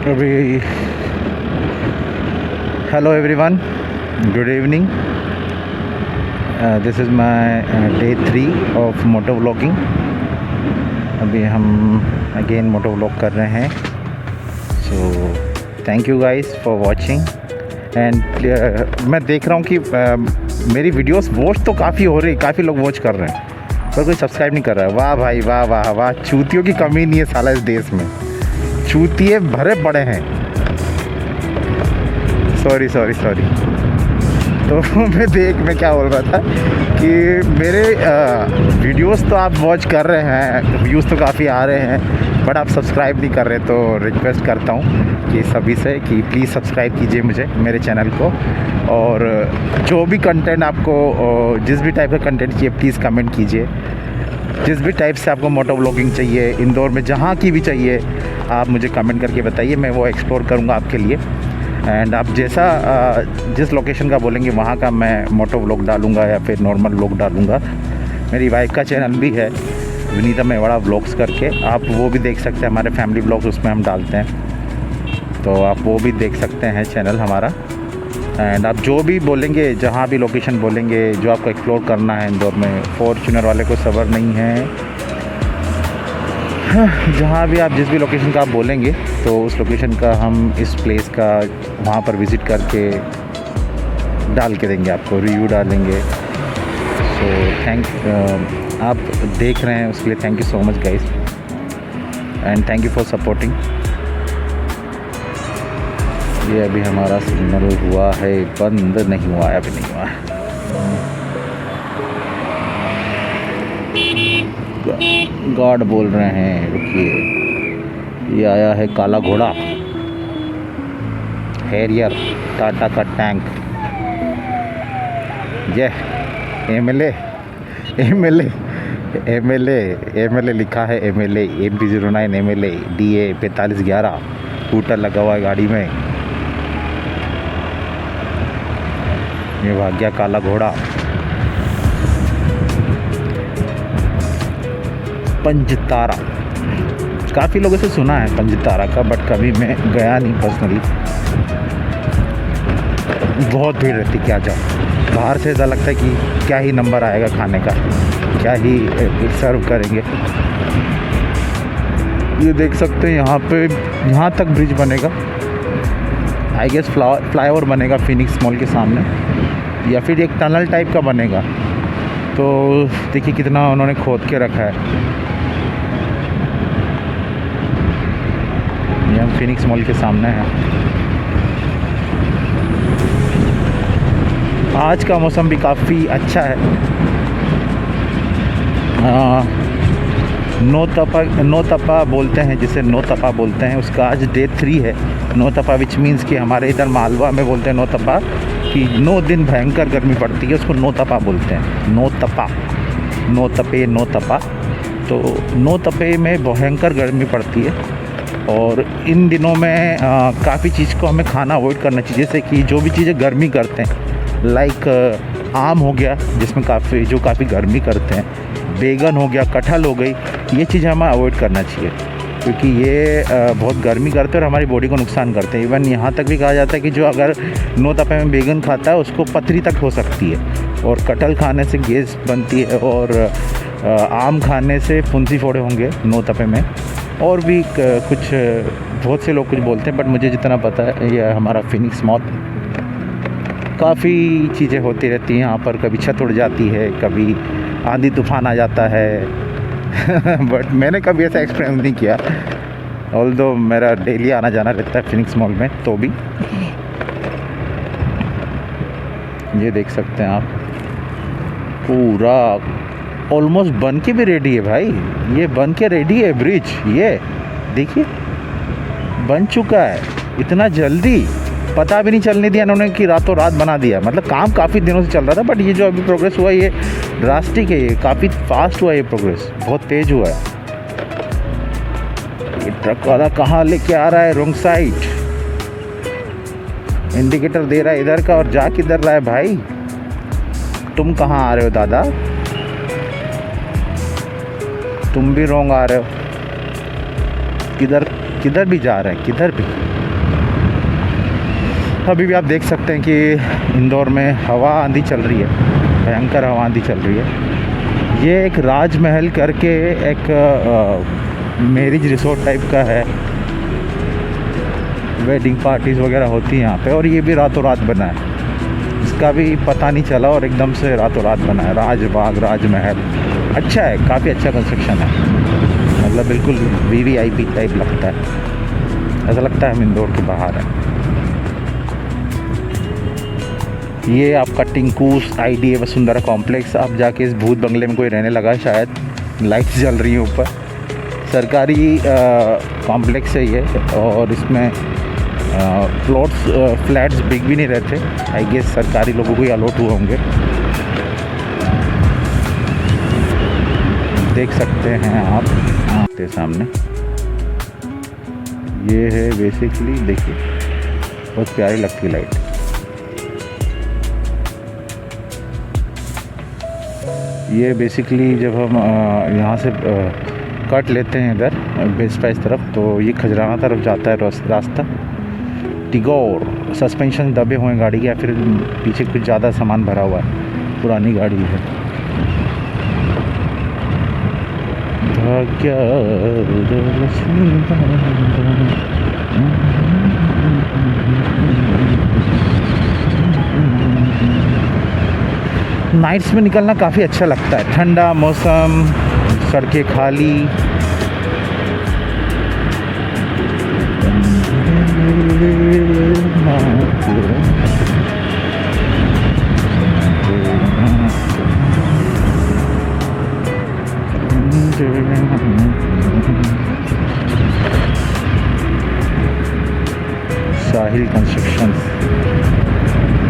अभी hello everyone, good evening. This is my day 3 of moto vlogging. अभी हम again moto vlog कर रहे हैं। So thank you guys for watching. And मैं देख रहा हूँ कि मेरी वीडियोस वॉच तो काफ़ी हो रही, काफ़ी लोग वॉच कर रहे हैं, पर कोई सब्सक्राइब नहीं कर रहा है। वाह भाई वाह वाह वाह, चूतियों की कमी नहीं है साला इस देश में, चूतिए भरे पड़े हैं। सॉरी। तो मैं क्या बोल रहा था कि मेरे वीडियोस तो आप वॉच कर रहे हैं, व्यूज़ तो काफ़ी आ रहे हैं, बट आप सब्सक्राइब नहीं कर रहे। तो रिक्वेस्ट करता हूँ कि सभी से कि प्लीज़ सब्सक्राइब कीजिए मुझे, मेरे चैनल को। और जो भी कंटेंट आपको, जिस भी टाइप का कंटेंट चाहिए, प्लीज़ कमेंट कीजिए। जिस भी टाइप से आपको मोटो व्लॉगिंग चाहिए, इंदौर में जहाँ की भी चाहिए, आप मुझे कमेंट करके बताइए, मैं वो एक्सप्लोर करूँगा आपके लिए। एंड आप जैसा जिस लोकेशन का बोलेंगे वहाँ का मैं मोटो व्लॉग डालूँगा या फिर नॉर्मल व्लॉग डालूँगा। मेरी वाइफ का चैनल भी है, विनीता मेवाड़ा व्लॉग्स करके, आप वो भी देख सकते हैं। हमारे फैमिली व्लॉग्स उसमें हम डालते हैं, तो आप वो भी देख सकते हैं चैनल हमारा। एंड आप जो भी बोलेंगे, जहाँ भी लोकेशन बोलेंगे, जो आपको एक्सप्लोर करना है इंदौर में, फॉर्च्यूनर वाले को सब्र नहीं है। जहाँ भी आप जिस भी लोकेशन का आप बोलेंगे, तो उस लोकेशन का हम इस प्लेस का वहाँ पर विज़िट करके डाल के देंगे, आपको रिव्यू डालेंगे। सो आप देख रहे हैं उसके लिए thank you so much guys, and thank you for supporting. ये अभी हमारा सिग्नल हुआ है, बंद नहीं हुआ है, अभी नहीं हुआ है। गार्ड बोल रहे हैं रुकिए। ये आया है काला घोड़ा, हैरियर, टाटा का टैंक। ये एमएलए लिखा है, MLA MP 09 MLA DA 4511 scooter लगा हुआ है गाड़ी में। ये भाग गया काला घोड़ा। पंजतारा, काफ़ी लोगों से सुना है पंजतारा का, बट कभी मैं गया नहीं पर्सनली। बहुत भीड़ रहती, क्या जाओ। बाहर से ऐसा लगता है कि क्या ही नंबर आएगा खाने का, क्या ही सर्व करेंगे। ये देख सकते हैं यहाँ पे, यहाँ तक ब्रिज बनेगा, आई गेस फ्लाईओवर बनेगा फिनिक्स मॉल के सामने, या फिर एक टनल टाइप का बनेगा। तो देखिए कितना उन्होंने खोद के रखा है। ये हम फिनिक्स मॉल के सामने हैं। आज का मौसम भी काफ़ी अच्छा है। नौतपा बोलते हैं, जिसे नौतपा बोलते हैं, उसका आज डे 3 है। नौतपा विच मीन्स कि हमारे इधर मालवा में बोलते हैं नौतपा, कि 9 दिन भयंकर गर्मी पड़ती है, उसको नौतपा बोलते हैं। नौतपा। तो नौतपे में भयंकर गर्मी पड़ती है, और इन दिनों में काफ़ी चीज़ को हमें खाना अवॉइड करना चाहिए। जैसे कि जो भी चीज़ें गर्मी करते हैं, लाइक आम हो गया, जिसमें काफ़ी गर्मी करते हैं, बैगन हो गया, कटहल हो गई, ये चीज़ें हमें अवॉइड करना चाहिए, क्योंकि ये बहुत गर्मी करते हैं और हमारी बॉडी को नुकसान करते हैं। इवन यहाँ तक भी कहा जाता है कि जो अगर नौतपे में बैगन खाता है उसको पथरी तक हो सकती है, और कटहल खाने से गैस बनती है, और आम खाने से फुंसी फोड़े होंगे नौतपे में। और भी कुछ बहुत से लोग कुछ बोलते हैं, बट मुझे जितना पता है, ये हमारा फिनिक्स मॉल, काफ़ी चीज़ें होती रहती हैं यहाँ पर। कभी छत उड़ जाती है, कभी आंधी तूफान आ जाता है बट मैंने कभी ऐसा एक्सपीरियंस नहीं किया, ऑल्दो मेरा डेली आना जाना रहता है फिनिक्स मॉल में। तो भी ये देख सकते हैं आप, पूरा ऑलमोस्ट बन के भी रेडी है भाई। ये बन के रेडी है ब्रिज, ये देखिए बन चुका है। इतना जल्दी पता भी नहीं चलने दिया इन्होंने कि रातों रात बना दिया। मतलब काम काफ़ी दिनों से चल रहा था, बट ये जो अभी प्रोग्रेस हुआ, ये ड्रास्टिक है, ये काफ़ी फास्ट हुआ, ये प्रोग्रेस बहुत तेज़ हुआ है। ये ट्रक वाला कहाँ लेके आ रहा है, रॉन्ग साइड इंडिकेटर दे रहा है इधर का, और जा किधर रहा है भाई। तुम कहाँ आ रहे हो दादा, तुम भी रॉन्ग आ रहे हो। किधर भी जा रहे हैं, किधर भी। अभी भी आप देख सकते हैं कि इंदौर में हवा आंधी चल रही है, भयंकर हवा आंधी चल रही है। ये एक राजमहल करके एक मैरिज रिसोर्ट टाइप का है, वेडिंग पार्टीज़ वगैरह होती हैं यहाँ पे, और ये भी रातों रात बना है, इसका भी पता नहीं चला और एकदम से रातों रात बना है। राजबाग राजमहल अच्छा है, काफ़ी अच्छा कंस्ट्रक्शन है, मतलब बिल्कुल VVIP टाइप लगता है, ऐसा लगता है हम इंदौर के बाहर हैं। ये आपका टिंकूस IDA वसुंधरा कॉम्प्लेक्स। आप जाके इस भूत बंगले में कोई रहने लगा है शायद, लाइट्स जल रही हैं ऊपर। सरकारी कॉम्प्लेक्स है ये, और इसमें फ्लैट्स बिग भी नहीं रहते, आई गेस सरकारी लोगों को ही अलॉट हुए होंगे। देख सकते हैं आप आपके सामने, ये है बेसिकली, देखिए बहुत प्यारी लगती लाइट। ये बेसिकली जब हम यहाँ से कट लेते हैं इधर बेस्पा इस तरफ, तो ये खजराना तरफ जाता है रास्ता। टिगोर सस्पेंशन दबे हुए हैं गाड़ी के, या फिर पीछे कुछ ज़्यादा सामान भरा हुआ है, पुरानी गाड़ी है। नाइट्स में निकलना काफ़ी अच्छा लगता है, ठंडा मौसम, सड़कें खाली। साहिल कंस्ट्रक्शन,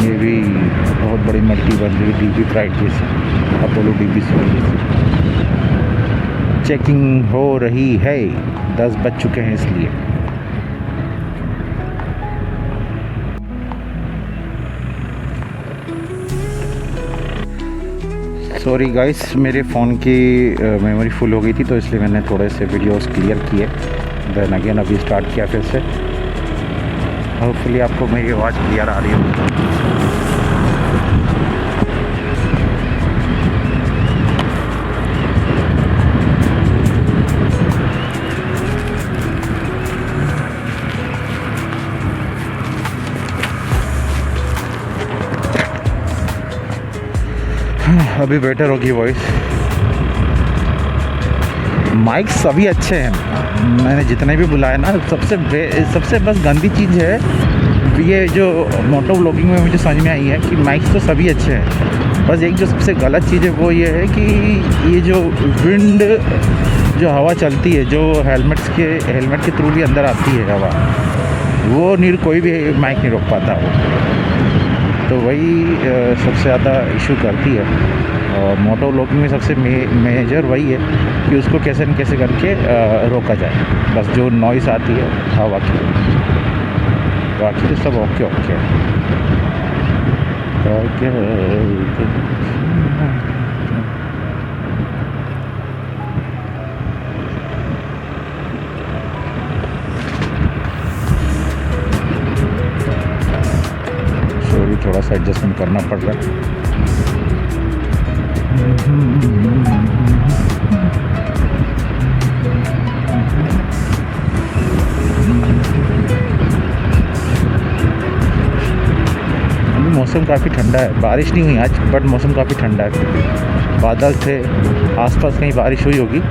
ये भी बहुत बड़ी मल्टी बन रही है, DB प्राइड जैसी, अपोलो DB चेकिंग हो रही है, 10 बज चुके हैं इसलिए। सॉरी गाइस, मेरे फ़ोन की मेमोरी फुल हो गई थी, तो इसलिए मैंने थोड़े से वीडियोस क्लियर किए, देन अगेन अभी स्टार्ट किया फिर से। होपफुली आपको मेरी आवाज़ क्लियर आ रही होगी। अभी बेटर होगी वॉइस। माइक सभी अच्छे हैं, मैंने जितने भी बुलाए ना, सबसे बस गंदी चीज़ है ये जो मोटो व्लॉगिंग में मुझे समझ में आई है कि माइक तो सभी अच्छे हैं, बस एक जो सबसे गलत चीज़ है वो ये है कि ये जो विंड, जो हवा चलती है, जो हेलमेट के थ्रू भी अंदर आती है हवा, वो नहीं, कोई भी माइक नहीं रोक पाता वो, तो वही सबसे ज़्यादा इशू करती है। और मोटो व्लॉगिंग में सबसे मेजर वही है कि उसको कैसे न कैसे करके रोका जाए, बस जो नॉइस आती है हवा की, बाकी तो सब ओके ओके। सॉरी, थोड़ा सा एडजस्टमेंट करना पड़ रहा है। मौसम काफ़ी ठंडा है, बारिश नहीं हुई आज, बट मौसम काफ़ी ठंडा है। बादल थे, आसपास कहीं बारिश हुई होगी,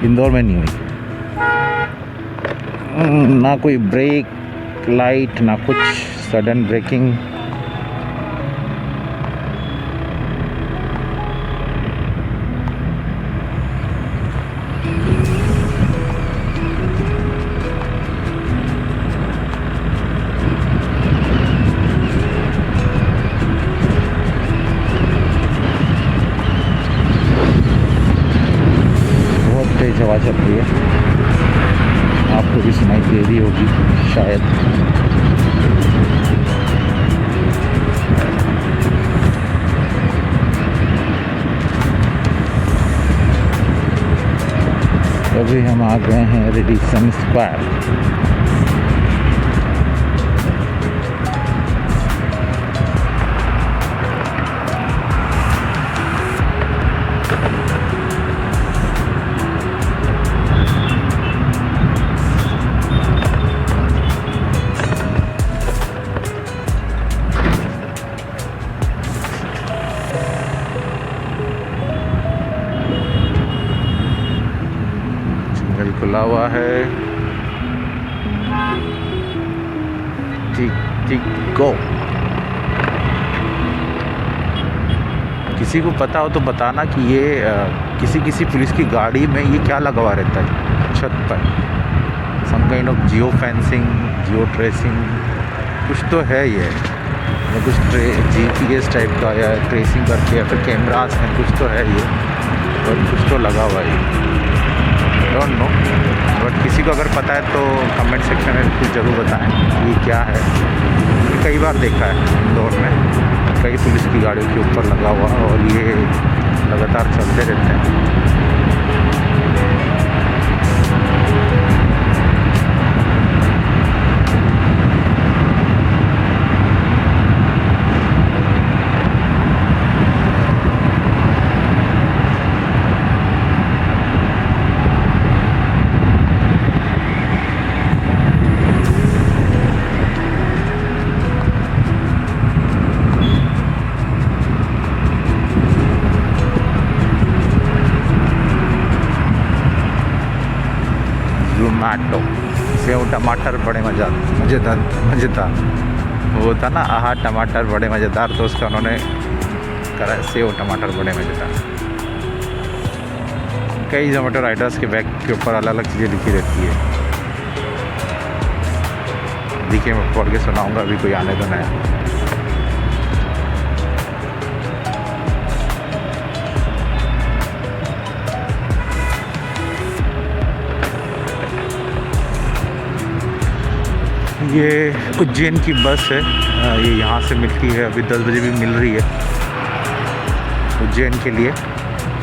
इंदौर में नहीं हुई। ना कोई ब्रेक लाइट, ना कुछ सडन ब्रेकिंग। हवा चल रही है, आपको भी सुनाई दे रही होगी शायद। अभी हम आ गए हैं रेडिसन स्क्वायर। हुआ है। ठीक ठीक गो। किसी को पता हो तो बताना कि ये किसी पुलिस की गाड़ी में ये क्या लगा हुआ रहता है छत पर। Some kind of geo fencing, geo tracing कुछ तो है ये, या कुछ GPS टाइप का, या ट्रेसिंग करके, या फिर कैमरास हैं, कुछ तो है ये, और कुछ तो लगा हुआ है। डोंट नो, बट किसी को अगर पता है तो कमेंट सेक्शन में कुछ ज़रूर बताएं ये क्या है। कई बार देखा है इंदौर में, कई पुलिस की गाड़ियों के ऊपर लगा हुआ, और ये लगातार चलते रहते हैं। जोमैटो सेव टमाटर बड़े मज़ेदार वो था ना, आहा टमाटर बड़े मज़ेदार, तो उसका उन्होंने करा सेव टमाटर बड़े मज़ेदार। कई जोमेटो राइडर्स के बैग के ऊपर अलग अलग चीज़ें लिखी रहती है। देखिए मैं पढ़ के सुनाऊँगा, अभी कोई आने तो नया। ये उज्जैन की बस है, ये यहाँ से मिलती है, अभी 10 बजे भी मिल रही है उज्जैन के लिए।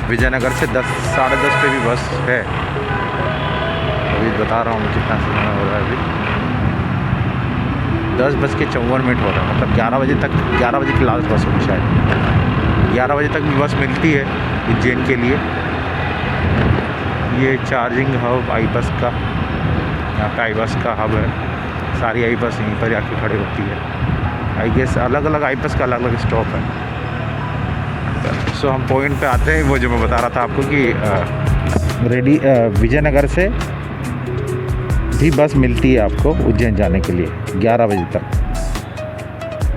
विजयनगर से 10 साढ़े 10 पे भी बस है। अभी बता रहा हूँ कितना समय हो रहा है, अभी 10:54 हो रहा है, मतलब 11 बजे तक, 11 बजे की लास्ट बस होगी शायद। 11 बजे तक भी बस मिलती है उज्जैन के लिए। ये चार्जिंग हब आई बस का, यहाँ पे आई बस का हब है। सारी आई बस यहीं पर आके खड़ी होती है। आई गेस अलग अलग आई बस का अलग अलग स्टॉप है। सो हम पॉइंट पे आते हैं, वो जो मैं बता रहा था आपको कि विजयनगर से भी बस मिलती है आपको उज्जैन जाने के लिए 11 बजे तक।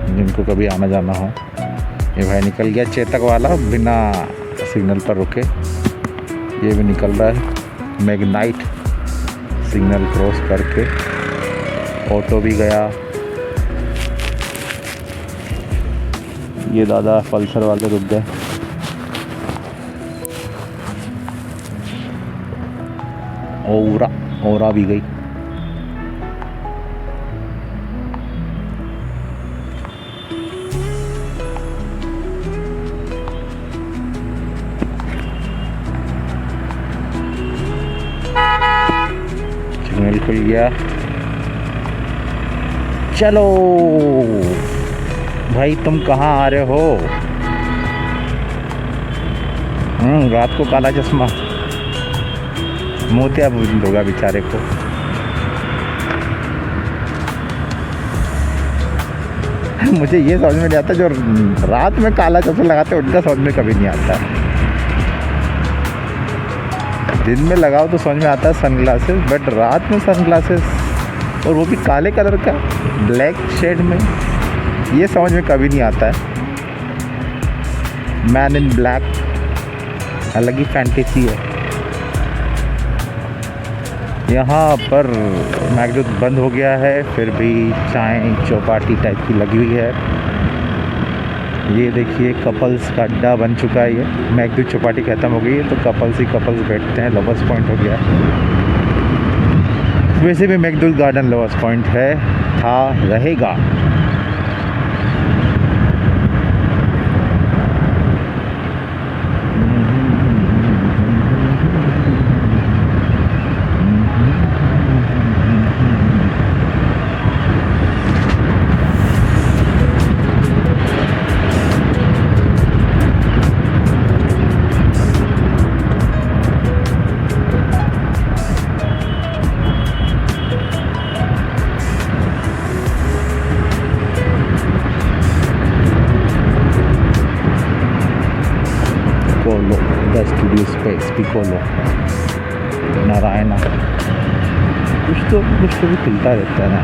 जिनको कभी आना जाना हो, ये भाई निकल गया चेतक वाला बिना सिग्नल पर रुके, ये भी निकल रहा है मैग्नाइट सिग्नल क्रॉस करके। ऑटो भी गया, ये दादा पल्सर वाले रुक गए। ओरा भी गई। सिग्नल खुल गया। चलो भाई, तुम कहाँ आ रहे हो? रात को काला चश्मा, मोतिया बूंद होगा बेचारे को। मुझे ये समझ में नहीं आता, जो रात में काला चश्मा लगाते हैं उनका समझ में कभी नहीं आता। दिन में लगाओ तो समझ में आता है सनग्लासेस, बट रात में सनग्लासेस, और वो भी काले कलर का, ब्लैक शेड में, ये समझ में कभी नहीं आता है। मैन इन ब्लैक अलग ही फैंटेसी है। यहाँ पर मैकडॉनल्ड्स बंद हो गया है, फिर भी चाय चौपाटी टाइप की लगी हुई है। ये देखिए कपल्स का अड्डा बन चुका है। ये मैकडॉनल्ड्स चौपाटी ख़त्म हो गई है, तो कपल्स ही कपल्स बैठते हैं। लवर्स पॉइंट हो गया है। वैसे भी मैकडॉनल्ड्स गार्डन लवर्स पॉइंट है, था, रहेगा। Piccolo, the studio space, Piccolo, Narayana. कुछ तो भी खिलता रहता है ना।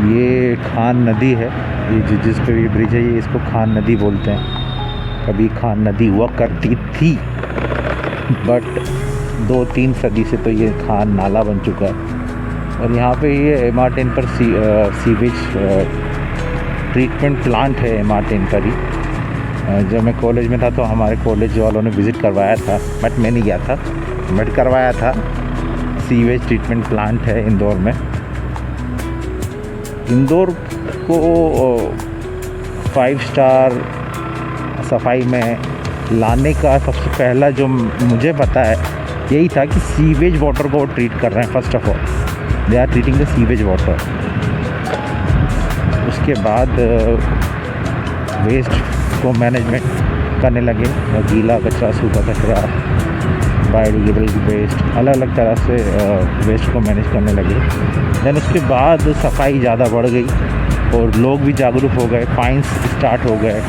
ये खान नदी है, ये जिस पे ये ब्रिज है, ये इसको खान नदी बोलते हैं। कभी खान नदी हुआ करती थी, बट 2-3 सदी से तो ये खान नाला बन चुका है। और यहाँ पे ये एमार्टेन पर सीवेज ट्रीटमेंट प्लांट है, एमार्टेन पर ही। जब मैं कॉलेज में था तो हमारे कॉलेज वालों ने विज़िट करवाया था, बट मैं नहीं गया था, बट करवाया था। सीवेज ट्रीटमेंट प्लांट है इंदौर में। इंदौर को 5 स्टार सफाई में लाने का सबसे पहला जो मुझे पता है यही था कि सीवेज वाटर को ट्रीट कर रहे हैं। First of all they are treating the sewage water. उसके बाद वेस्ट को मैनेजमेंट करने लगे, गीला कचरा, सूखा कचरा, बायोडिग्रेडेबल वेस्ट, अलग अलग तरह से वेस्ट को मैनेज करने लगे। देन उसके बाद सफाई ज़्यादा बढ़ गई और लोग भी जागरूक हो गए, फाइन्स स्टार्ट हो गए,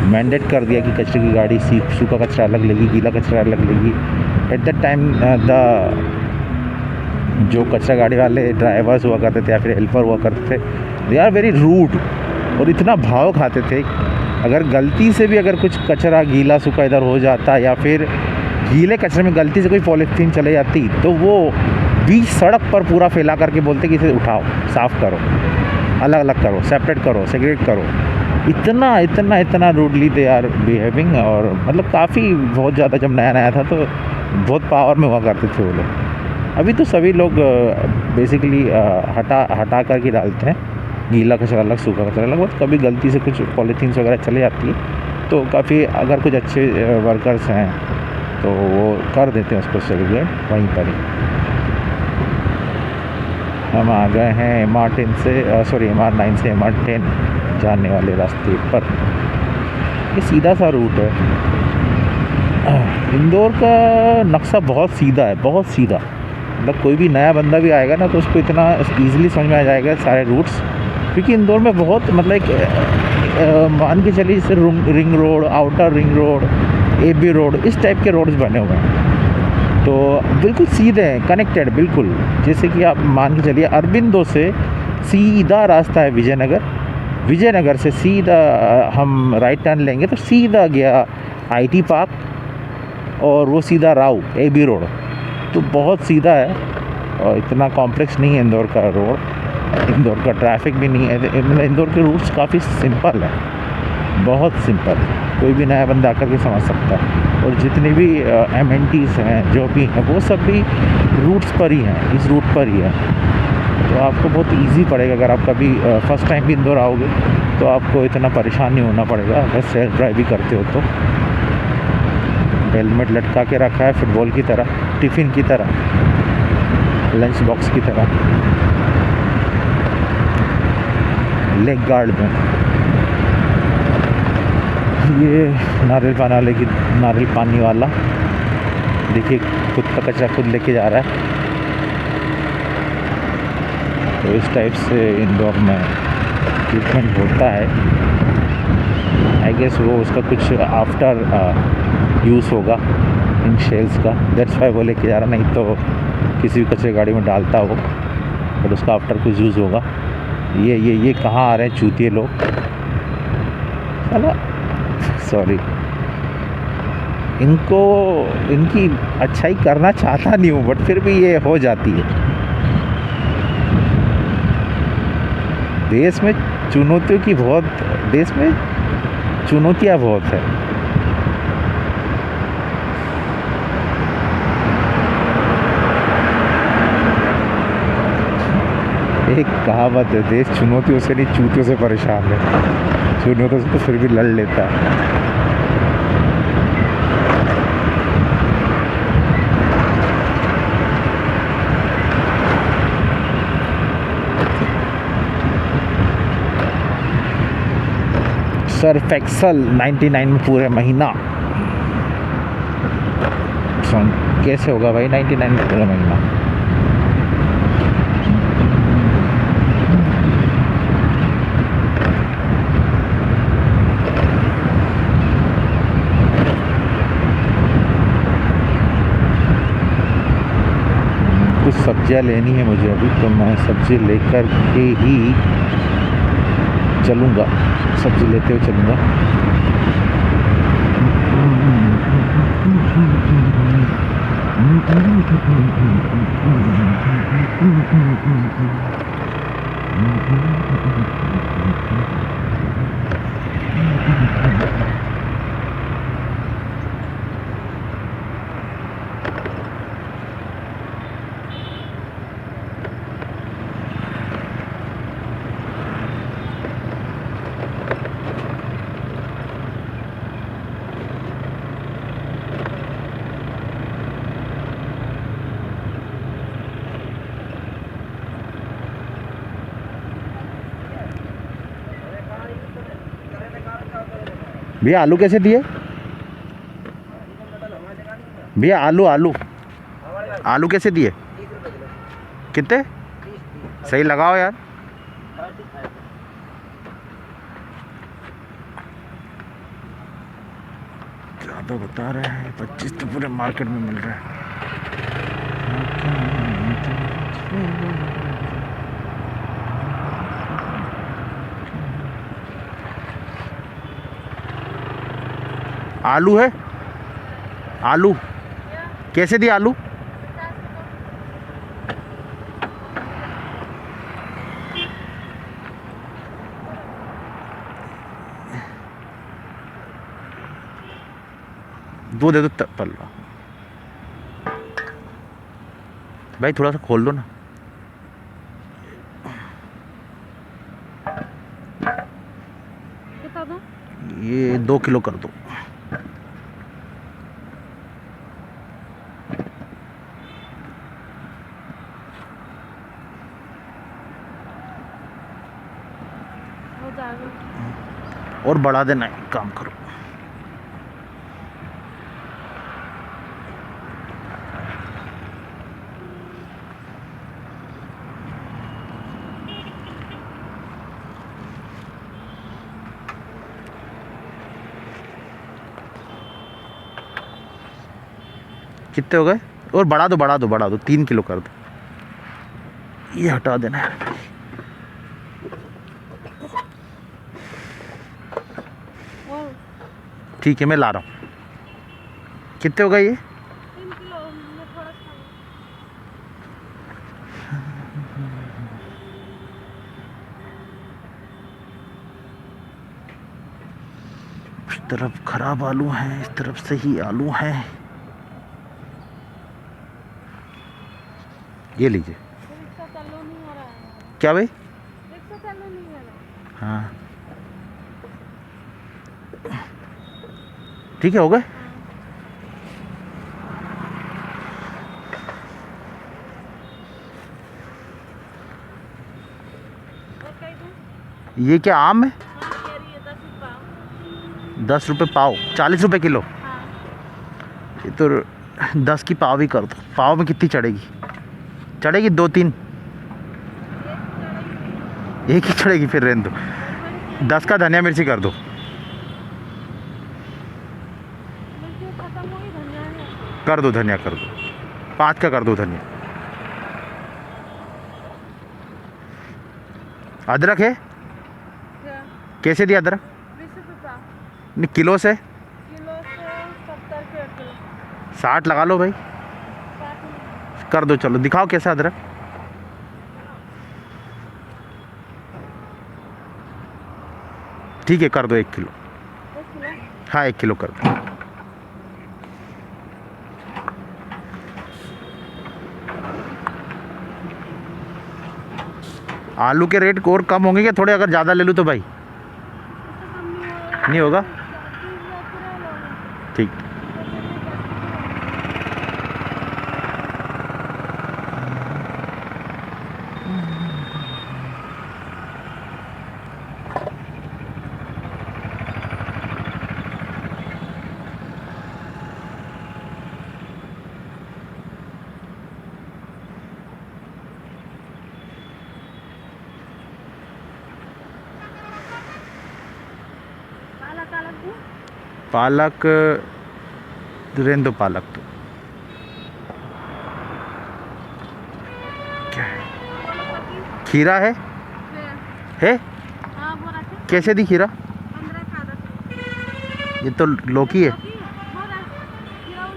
मैंडेट कर दिया कि कचरे की गाड़ी सूखा कचरा अलग लेगी, गीला कचरा अलग लेगी। एट द टाइम जो कचरा गाड़ी वाले ड्राइवर्स हुआ करते थे या फिर हेल्पर हुआ करते थे, दे आर वेरी रूड और इतना भाव खाते थे। अगर गलती से भी अगर कुछ कचरा गीला सूखा इधर हो जाता या फिर गीले कचरे में गलती से कोई पॉलीथीन चले जाती तो वो बीच सड़क पर पूरा फैला करके बोलते कि इसे उठाओ, साफ़ करो, अलग अलग करो, सेपरेट करो, सेग्रेट करो। इतना रूडली दे आर बिहेविंग। और मतलब काफ़ी बहुत ज़्यादा, जब नया नया था तो बहुत पावर में हुआ करते थे वो लोग। अभी तो सभी लोग बेसिकली हटा कर के डालते हैं, गीला कचरा अलग, सूखा कचरा अलग। बस कभी गलती से कुछ पॉलीथीन्स वगैरह चले जाती है तो काफ़ी, अगर कुछ अच्छे वर्कर्स हैं तो वो कर देते हैं उसको सेग्रीगेट वहीं पर ही। हम आ गए हैं एमार्टेन से, MR9 से एमार्टेन जाने वाले रास्ते पर। ये सीधा सा रूट है। इंदौर का नक्शा बहुत सीधा है, बहुत सीधा। मतलब कोई भी नया बंदा भी आएगा ना तो उसको इतना ईज़िली समझ में आ जाएगा सारे रूट्स, क्योंकि इंदौर में बहुत मतलब एक मान के चलिए जैसे ring road, outer ring road, AB road, इस टाइप के रोड्स बने हुए हैं। तो बिल्कुल सीधे हैं, कनेक्टेड बिल्कुल। जैसे कि आप मान के चलिए अरबिंदो से सीधा रास्ता है विजयनगर से सीधा हम राइट टर्न लेंगे तो सीधा गया IT पार्क और वो सीधा राव AB रोड। तो बहुत सीधा है और इतना कॉम्प्लेक्स नहीं है इंदौर का रोड। इंदौर का ट्रैफिक भी नहीं है। मतलब इंदौर के रूट्स काफ़ी सिंपल है, बहुत सिंपल। कोई भी नया बंदा आकर के समझ सकता है। और जितनी भी MNTs हैं जो भी हैं वो सब भी रूट्स पर ही हैं, इस रूट पर ही है। तो आपको बहुत इजी पड़ेगा। अगर आप कभी फर्स्ट टाइम भी इंदौर आओगे तो आपको इतना परेशान नहीं होना पड़ेगा। अगर सेल्फ ड्राइव भी करते हो तो हेलमेट लटका के रखा है फुटबॉल की तरह, टिफ़िन की तरह, लंच बॉक्स की तरह, लेग गार्ड में। ये नारियल पानी वाला देखिए खुद का कचरा खुद लेके जा रहा है। तो इस टाइप से इंदौर में ट्रीटमेंट होता है। आई गेस वो उसका कुछ आफ्टर यूज़ होगा इन शेल्स का, दैट्स वाई वो लेके जा रहा, नहीं तो किसी भी कचरे गाड़ी में डालता हो, बट उसका आफ्टर कुछ यूज़ होगा। ये कहाँ आ रहे हैं चूतिए लोग, साला, सॉरी। इनकी अच्छाई करना चाहता नहीं हूँ बट फिर भी ये हो जाती है। देश में चुनौतियाँ बहुत है। एक कहावत है, देश चुनौतियों से नहीं चूतियों से परेशान है। चुनौतियों से तो फिर भी लड़ लेता है। सर्फ एक्सल 99 में पूरे महीना। कैसे होगा भाई 99 में पूरा महीना? कुछ सब्जियां लेनी है मुझे अभी, तो मैं सब्जी लेकर के ही चलूँगा, सब्जी लेते हुए चलूँगा। भैया आलू कैसे दिए भैया? आलू आलू आलू कैसे दिए? कितने? सही लगाओ यार। ज़्यादा बता रहे हैं, 25 तो पूरे मार्केट में मिल रहा है। आलू है? आलू कैसे दिए? आलू दो दे दो पल्ला। भाई थोड़ा सा खोल दो ना। कितना दो? ये 2 किलो कर दो। हो जाएगा। और बढ़ा देना, एक काम करो। कितने हो गए? और बढ़ा दो बढ़ा दो बढ़ा दो, 3 किलो कर दो। ये हटा देना है। और ठीक है, मैं ला रहा हूँ। कितने हो गए ये? 3 किलो में थोड़ा सा। इस तरफ खराब आलू हैं, इस तरफ सही आलू हैं। ये लीजिए। रिक्शा चालू नहीं हो रहा है। क्या भाई? रिक्शा चालू नहीं हो रहा है। हाँ ठीक है, हो गए। और कई दूँ? ये क्या आम है? हाँ कह रही है 10 रुपये। 10 रुपये पाव, 40 रुपये किलो। हाँ ये तो 10 की पाव ही कर दो। पाव में कितनी चढ़ेगी? चढ़ेगी 2-3? एक ही चढ़ेगी, फिर रहने दो। 10 का धनिया मिर्ची कर दो। मिर्ची खत्म हो गई, धनिया है। कर दो धनिया, कर दो। 5 का कर दो धनिया। अदरक है? क्या? कैसे दिया अदरक? 20 रुपये पाव। नहीं, किलो से? किलो से 70 के किलो। 60 लगा लो भाई। 60 में। कर दो, चलो दिखाओ कैसा अदरक। ठीक है, कर दो 1 किलो। 1 किलो। हाँ 1 किलो कर दो। आलू के रेट और कम होंगे क्या थोड़े, अगर ज़्यादा ले लूँ तो भाई? इससे कम नहीं नहीं होगा? होगा। ठीक। पालक रहने दो, पालक तो खीरा है? है? हाँ वो रखे कैसे दी खीरा? 15 का आधा। ये तो लौकी है। वो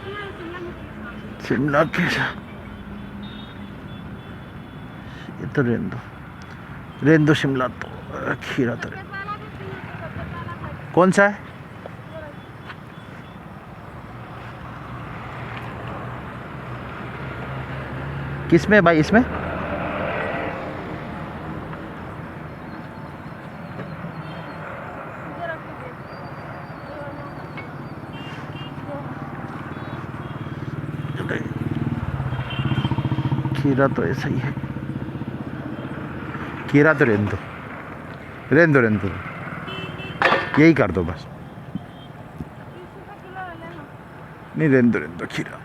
खीरा उसमें शिमला शिमला मिर्च खीरा, ये तो रहने दो शिमला तो, खीरा तो सफेद वाला भी चाहिए तो सफेद वाला खाइए। कौन सा है? वो रखे। किस में भाई, इसमें? इधर रख के दे। खीरा तो ऐसा ही है, खीरा तो रहने दो, रहने दो, रहने दो, यही कर दो बस। 30 रुपये किलो है, ले लो। नहीं, रहने दो खीरा।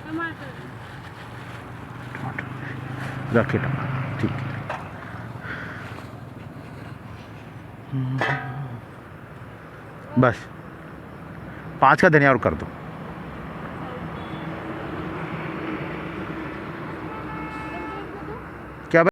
टमाटर रखे टमाटर, ठीक है। बस 5 का धनिया और कर दो।